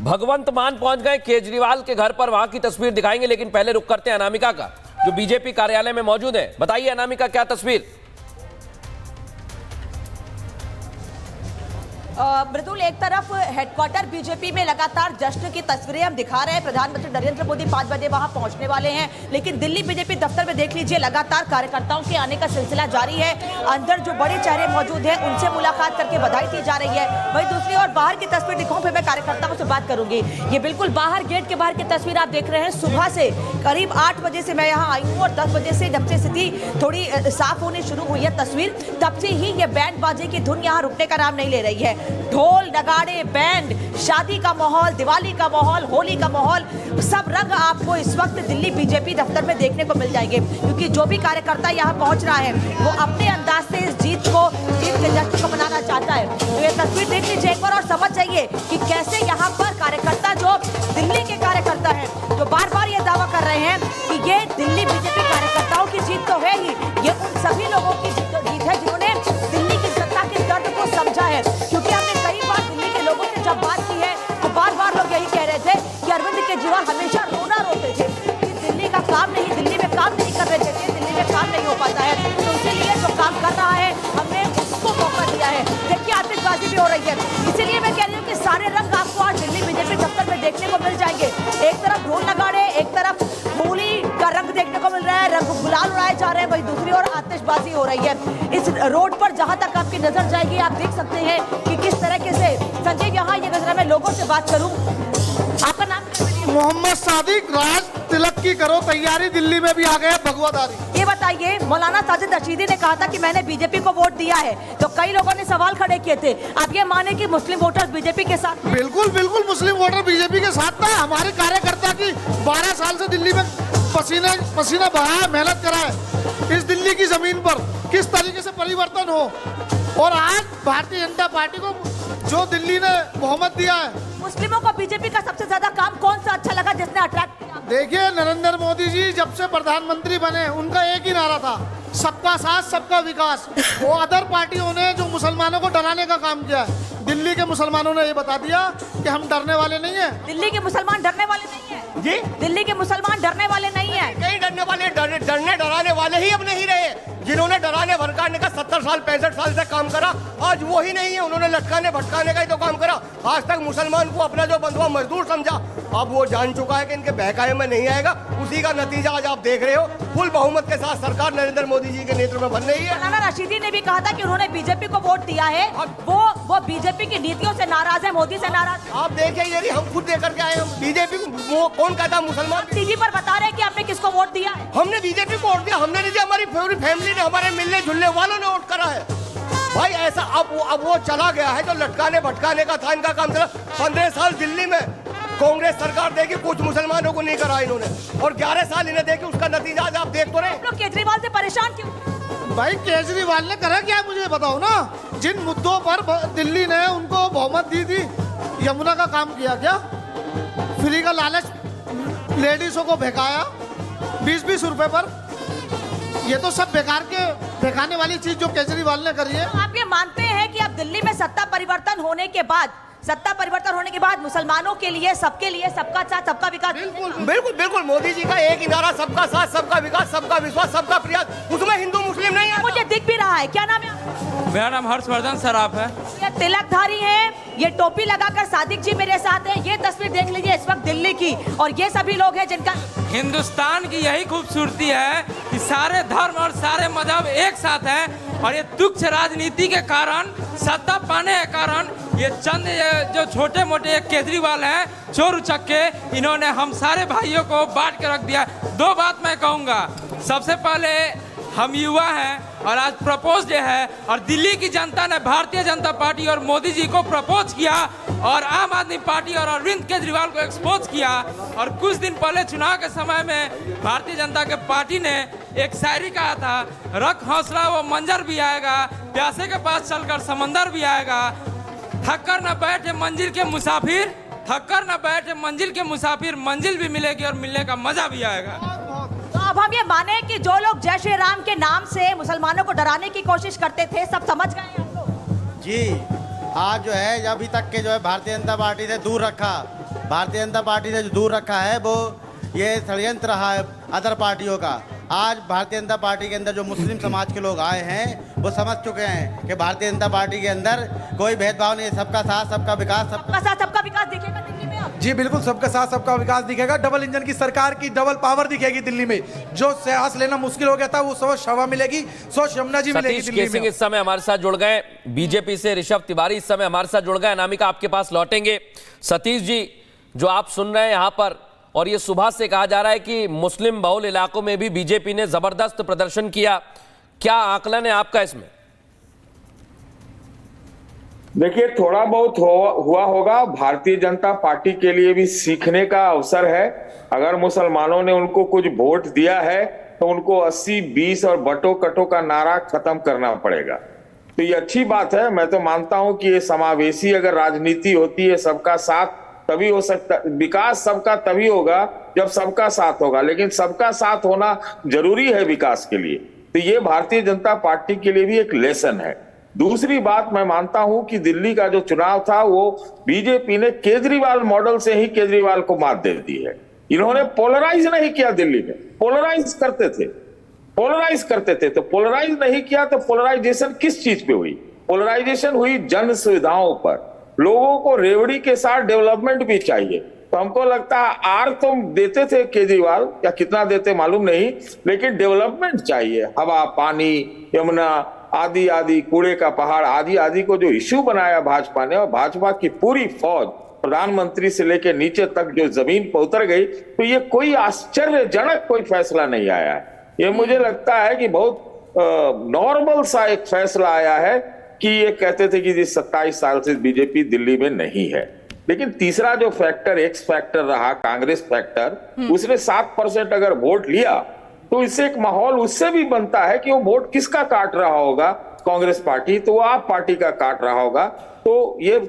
भगवंत मान पहुंच गए केजरीवाल के घर पर, वहां की तस्वीर दिखाएंगे, लेकिन पहले रुक करते हैं अनामिका का, जो बीजेपी कार्यालय में मौजूद है। बताइए अनामिका, क्या तस्वीर? मृदुल, एक तरफ हेडक्वार्टर बीजेपी में लगातार जश्न की तस्वीरें हम दिखा रहे हैं। प्रधानमंत्री नरेंद्र मोदी 5 बजे वहां पहुंचने वाले हैं, लेकिन दिल्ली बीजेपी दफ्तर में देख लीजिए लगातार कार्यकर्ताओं के आने का सिलसिला जारी है। अंदर जो बड़े चेहरे मौजूद हैं उनसे मुलाकात करके बधाई दी जा रही है। वहीं दूसरी ओर बाहर की तस्वीर दिखाऊं, फिर मैं कार्यकर्ताओं से बात करूंगी। ये बिल्कुल बाहर गेट के बाहर की तस्वीर आप देख रहे हैं। सुबह से करीब 8 बजे से मैं यहाँ आई हूँ और 10 बजे से जब से स्थिति थोड़ी साफ होनी शुरू हुई है तस्वीर, तब से ही ये बैंड बाजे की धुन यहाँ रुकने का नाम नहीं ले रही है। ढोल नगाड़े बैंड, शादी का माहौल, दिवाली का माहौल, होली का माहौल, सब रंग आपको इस वक्त दिल्ली बीजेपी दफ्तर में देखने को मिल जाएंगे, क्योंकि जो भी कार्यकर्ता यहाँ पहुंच रहा है वो अपने अंदाज से इस जीत के जश्न को मनाना चाहता है। तो ये तस्वीर देख लीजिए एक बार और समझ जाइए कि कैसे यहाँ पर कार्यकर्ता, जो दिल्ली के कार्यकर्ता है, जो बार बार ये दावा कर रहे हैं कि ये दिल्ली बीजेपी कार्यकर्ताओं की जीत तो है ही, ये उन सभी लोगों की जीत है जिन्होंने दिल्ली की जनता के दर्द को समझा है। क्योंकि हमने कई बार दिल्ली के लोगों से जब बात की है तो बार बार लोग यही कह रहे थे कि अरविंद केजरीवाल हमेशा रोना रोते थे कि दिल्ली का काम नहीं, दिल्ली में काम नहीं कर रहे थे, दिल्ली में काम नहीं हो पाता है। तो इसीलिए जो काम कर रहा है हमने उसको मौका दिया है। देखिए आतिशबाजी भी हो रही है, इसीलिए मैं कह रही हूँ कि सारे रंग आपको आज दिल्ली बीजेपी दफ्तर में देखने को मिल जाएंगे। एक तरफ ढोल नगाड़े, एक तरफ होली का रंग देखने को मिल रहा है, रंग गुलाल उड़ाए जा रहे हैं, वहीं दूसरी ओर आतिशबाजी हो रही है। इस रोड पर जहां तक आपकी नजर जाएगी आप देख सकते हैं कि किस तरीके से संजय यहाँ ये नजर, मैं लोगों से बात करूं, आपका नाम क्या है? मोहम्मद सादिक। राज तिलक की करो तैयारी, दिल्ली में भी आ गए भगवाधारी। ये बताइए, मौलाना साजिद रशीदी ने कहा था कि मैंने बीजेपी को वोट दिया है, तो कई लोगों ने सवाल खड़े किए थे, आप ये माने कि मुस्लिम वोटर्स बीजेपी के साथ? बिल्कुल बिल्कुल, मुस्लिम वोटर बीजेपी के साथ था। हमारे कार्यकर्ता की 12 साल से दिल्ली में पसीना बहाया, मेहनत करा है इस दिल्ली की जमीन पर, किस तरीके से परिवर्तन हो। और आज भारतीय जनता पार्टी को जो दिल्ली ने बहुमत दिया है। मुस्लिमों को बीजेपी का सबसे ज्यादा काम कौन सा अच्छा लगा जिसने अट्रैक्ट किया? देखिए, नरेंद्र मोदी जी जब से प्रधानमंत्री बने उनका एक ही नारा था, सबका साथ सबका विकास। वो अदर पार्टियों ने जो मुसलमानों को डराने का काम किया है, दिल्ली के मुसलमानों ने ये बता दिया कि हम डरने वाले नहीं है। दिल्ली के मुसलमान डरने वाले नहीं है जी, दिल्ली के मुसलमान डरने वाले नहीं है। कहीं डरने वाले, डरने डराने वाले ही अब नहीं रहे। जिन्होंने डराने भड़काने का 70 साल 65 साल से काम करा, आज वो ही नहीं है। उन्होंने लटकाने भटकाने का ही तो काम करा। आज तक मुसलमान को अपना जो बंधुआ मजदूर समझा, अब वो जान चुका है कि इनके बहकावे में नहीं आएगा। उसी का नतीजा आज आप देख रहे हो, फुल बहुमत के साथ सरकार नरेंद्र मोदी जी के नेतृत्व में बन रही है। मौलाना रशीदी ने भी कहा था कि उन्होंने बीजेपी को वोट दिया है, वो बीजेपी की नीतियों से नाराज है, मोदी से नाराज। आप देखिए, यदि हम खुद देकर के आए, हम बीजेपी वो कौन कहता मुसलमान? टीवी पर बता रहे हैं कि आपने किसको वोट दिया है? हमने बीजेपी को वोट दिया, हमने नहीं दिया, हमारी पूरी फैमिली ने, हमारे मिलने जुलने वालों ने वोट करा है। भाई ऐसा अब वो चला गया है जो लटकाने भटकाने का था इनका काम चला। 15 साल दिल्ली में कांग्रेस सरकार देगी, कुछ मुसलमानों को नहीं करा इन्होंने, और 11 साल इन्हें देगी, उसका नतीजा आज आप देख तो रहे। लोग केजरीवाल से परेशान क्यों? भाई केजरीवाल ने करा क्या, मुझे बताओ ना। जिन मुद्दों पर दिल्ली ने उनको बहुमत दी थी, यमुना का काम किया क्या? फ्री का लालच लेडीजों को बहकाया 20-20 रुपए पर। ये तो सब बेकार के बहकाने वाली चीज जो केजरीवाल ने करी है। तो आप ये मानते हैं कि अब दिल्ली में सत्ता परिवर्तन होने के बाद मुसलमानों के लिए, सबके लिए, सबका साथ सबका विकास? बिल्कुल बिल्कुल, मोदी जी का एक ही नारा, सबका साथ सबका विकास, सबका विश्वास, सबका प्रयास। उसमें हिंदू मुस्लिम नहीं है। मुझे दिख भी रहा है। क्या नाम है? मेरा नाम हर्षवर्धन सराफ है। ये तिलकधारी है, ये टोपी लगाकर सादिक जी मेरे साथ हैं। ये तस्वीर देख लीजिए इस वक्त दिल्ली की, और ये सभी लोग हैं जिनका हिंदुस्तान की यही खूबसूरती है कि सारे धर्म और सारे मजहब एक साथ हैं, और ये तुच्छ राजनीति के कारण, सत्ता पाने के कारण, ये चंद जो छोटे मोटे केजरीवाल हैं, चोर उचक्के, इन्होंने हम सारे भाइयों को बांट के रख दिया। 2 बात मैं कहूँगा। सबसे पहले हम युवा हैं और आज प्रपोज डे है, और दिल्ली की जनता ने भारतीय जनता पार्टी और मोदी जी को प्रपोज किया, और आम आदमी पार्टी और अरविंद केजरीवाल को एक्सपोज किया। और कुछ दिन पहले चुनाव के समय में भारतीय जनता के पार्टी ने एक शायरी कहा था, रख हौसला वो मंजर भी आएगा, प्यासे के पास चलकर समंदर भी आएगा, थककर न बैठे मंजिल के मुसाफिर, थककर न बैठे मंजिल के मुसाफिर, मंजिल भी मिलेगी और मिलने का मजा भी आएगा। तो अब हम ये माने कि जो लोग जय श्री राम के नाम से मुसलमानों को डराने की कोशिश करते थे, सब समझ गए हैं हम लोग? जी, आज जो है अभी तक के जो है भारतीय जनता पार्टी से दूर रखा, भारतीय जनता पार्टी से जो दूर रखा है वो ये षड्यंत्र रहा है अदर पार्टियों का। आज भारतीय जनता पार्टी के अंदर जो मुस्लिम समाज के लोग आए हैं वो समझ चुके हैं कि भारतीय जनता पार्टी के अंदर कोई भेदभाव नहीं है, सबका साथ सबका विकास। सबका साथ सबका विकास दिखेगा दिल्ली में अब? जी बिल्कुल, सबका साथ सबका विकास दिखेगा। डबल इंजन की सरकार की डबल पावर दिखेगी दिल्ली में। जो सांस लेना मुश्किल हो गया था वो सोच हवा मिलेगी, सोच यमुना जी मिलेगी सतीश दिल्ली केसिंग में। इस समय हमारे साथ जुड़ गए, बीजेपी से ऋषभ तिवारी इस समय हमारे साथ जुड़ गए। अनामिका आपके पास लौटेंगे। सतीश जी, जो आप सुन रहे हैं यहां पर, और ये सुबह से कहा जा रहा है कि मुस्लिम बहुल इलाकों में भी बीजेपी ने जबरदस्त प्रदर्शन किया, क्या आकलन है आपका इसमें? देखिए, थोड़ा बहुत हुआ होगा। भारतीय जनता पार्टी के लिए भी सीखने का अवसर है। अगर मुसलमानों ने उनको कुछ वोट दिया है तो उनको 80-20 और बटो कटो का नारा खत्म करना पड़ेगा। तो ये अच्छी बात है। मैं तो मानता हूं कि ये समावेशी अगर राजनीति होती है, सबका साथ तभी हो सकता, विकास सबका तभी होगा जब सबका साथ होगा। लेकिन सबका साथ होना जरूरी है विकास के लिए। तो ये भारतीय जनता पार्टी के लिए भी एक लेसन है। दूसरी बात, मैं मानता हूं कि दिल्ली का जो चुनाव था वो बीजेपी ने केजरीवाल मॉडल से ही केजरीवाल को मात दे दी है। इन्होंने पोलराइज नहीं किया दिल्ली में, पोलराइज करते थे तो पोलराइज नहीं किया। तो पोलराइजेशन किस चीज पे हुई? पोलराइजेशन हुई जन सुविधाओं पर। लोगों को रेवड़ी के साथ डेवलपमेंट भी चाहिए। तो हमको लगता है आर तो देते थे केजरीवाल, या कितना देते मालूम नहीं, लेकिन डेवलपमेंट चाहिए। हवा, पानी, यमुना आदि आदि, कूड़े का पहाड़ आदि आदि को जो इश्यू बनाया भाजपा ने, और भाजपा की पूरी फौज प्रधानमंत्री से लेकर नीचे तक जो जमीन पर उतर गई, तो ये कोई आश्चर्यजनक कोई फैसला नहीं आया है। ये मुझे लगता है कि बहुत नॉर्मल सा एक फैसला आया है कि ये कहते थे कि 27 साल से बीजेपी दिल्ली में नहीं है। लेकिन तीसरा जो फैक्टर, एक्स फैक्टर रहा, कांग्रेस फैक्टर, उसने 7% अगर वोट लिया तो इससे एक माहौल उससे भी बनता है कि वो वोट किसका काट रहा होगा। कांग्रेस पार्टी तो वो आप पार्टी का काट रहा होगा। तो ये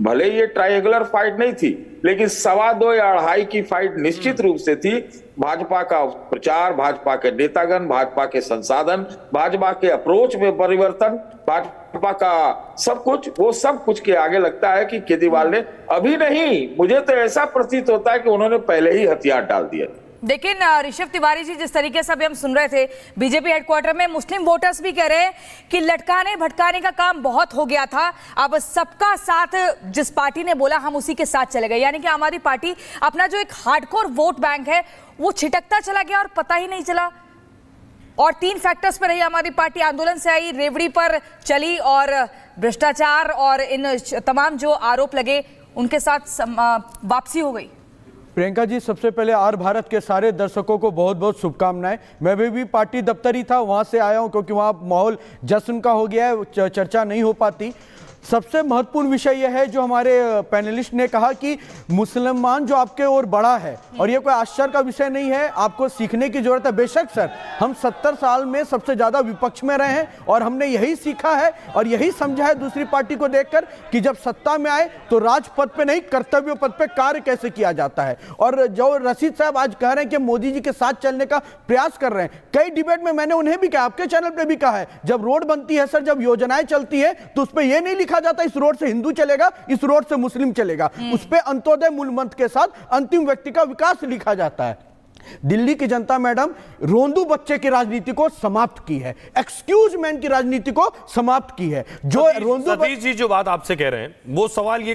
भले ये ट्रायंगुलर फाइट नहीं थी, लेकिन 2.25 या 2.5 की फाइट निश्चित रूप से थी। भाजपा का प्रचार, भाजपा के नेतागण, भाजपा के संसाधन, भाजपा के अप्रोच में परिवर्तन, भाजपा का सब कुछ, वो सब कुछ के आगे लगता है कि केजरीवाल ने अभी नहीं, मुझे तो ऐसा प्रतीत होता है कि उन्होंने पहले ही हथियार डाल दिए। लेकिन ऋषभ तिवारी जी, जिस तरीके से अभी हम सुन रहे थे, बीजेपी हेडक्वार्टर में मुस्लिम वोटर्स भी कह रहे हैं कि लटकाने भटकाने का काम बहुत हो गया था, अब सबका साथ जिस पार्टी ने बोला हम उसी के साथ चले गए। यानी कि आम आदमी पार्टी अपना जो एक हार्डकोर वोट बैंक है वो छिटकता चला गया और पता ही नहीं चला। और 3 फैक्टर्स पर रही आम आदमी पार्टी, आंदोलन से आई, रेवड़ी पर चली और भ्रष्टाचार और इन तमाम जो आरोप लगे उनके साथ वापसी हो गई। प्रियंका जी, सबसे पहले आर भारत के सारे दर्शकों को बहुत बहुत शुभकामनाएं। मैं भी पार्टी दफ्तर ही था, वहां से आया हूं क्योंकि वहां माहौल जश्न का हो गया है, चर्चा नहीं हो पाती। सबसे महत्वपूर्ण विषय यह है जो हमारे पैनलिस्ट ने कहा कि मुसलमान जो आपके ओर बढ़ा है, और ये कोई आश्चर्य का विषय नहीं है, आपको सीखने की जरूरत है। बेशक सर, हम 70 साल में सबसे ज्यादा विपक्ष में रहे हैं और हमने यही सीखा है और यही समझा है दूसरी पार्टी को देखकर कि जब सत्ता में आए तो राजपथ पे नहीं, कर्तव्य पथ पे कार्य कैसे किया जाता है। और जो रशीद साहब आज कह रहे हैं कि मोदी जी के साथ चलने का प्रयास कर रहे हैं, कई डिबेट में मैंने उन्हें भी कहा, आपके चैनल पे भी कहा है, जब रोड बनती है सर, जब योजनाएं चलती है तो उस पर यह नहीं लिखा जाता इस रोड से हिंदू चलेगा, इस रोड से मुस्लिम चलेगा, उस पे अंत्योदय मूल मंत्र के साथ अंतिम व्यक्ति का विकास लिखा जाता है। दिल्ली की जनता मैडम रोंदू बच्चे की राजनीति को समाप्त की है, एक्सक्यूज मैन की राजनीति को समाप्त की है। जो रोंदू सतीश जी जो बात आपसे कह रहे हैं वो सवाल ये